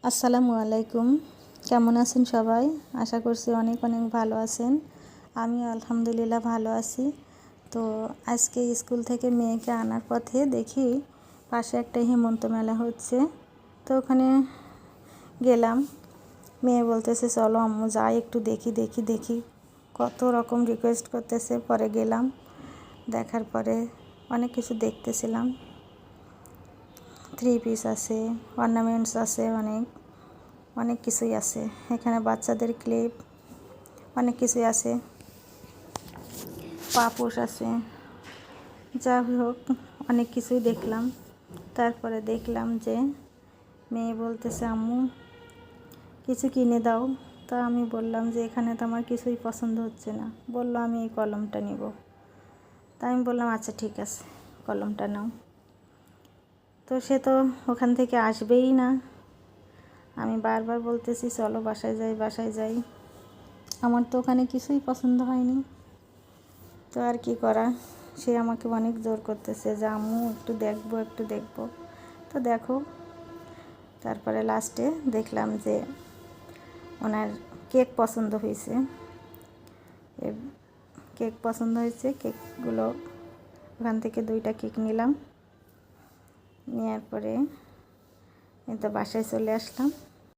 আসসালামু আলাইকুম। কেমন আছেন সবাই? আশা করছি অনেক অনেক ভালো আছেন। আমি আলহামদুলিল্লাহ ভালো আছি। তো আজকে স্কুল থেকে মেয়েকে আনার পথে দেখি পাশে একটা হেমন্ত মেলা হচ্ছে। তো ওখানে গেলাম। মেয়ে বলতেছে চলো আম্মু যাই একটু দেখি। কত রকম রিকোয়েস্ট করতেছে। পরে গেলাম, দেখার পরে অনেক কিছু দেখতেছিলাম। থ্রি পিস আছে, অর্নামেন্টস আছে, অনেক কিছুই আছে এখানে। বাচ্চাদের ক্লিপ অনেক কিছুই আছে, পাপোশ আছে। যা হোক অনেক কিছুই দেখলাম। তারপরে দেখলাম যে মেয়ে বলতেছে আম্মু কিছু কিনে দাও। তা আমি বললাম যে এখানে তো আমার কিছুই পছন্দ হচ্ছে না। বললো আমি এই কলমটা নিব। তা আমি বললাম আচ্ছা ঠিক আছে, কলমটা নাও। তো সে তো ওখান থেকে আসবেই না। আমি বারবার বলতেছি চলো বাসায় যাই। আমার তো ওখানে কিছুই পছন্দ হয়নি। তো আর কি করা, সে আমাকে অনেক জোর করতেছে যে আম্মু একটু দেখবো। তো দেখো, তারপরে লাস্টে দেখলাম যে ওনার কেক পছন্দ হয়েছে। কেকগুলো ওখান থেকে 2টা কেক নিলাম। নেওয়ার পরে এই তো বাসায় চলে আসলাম।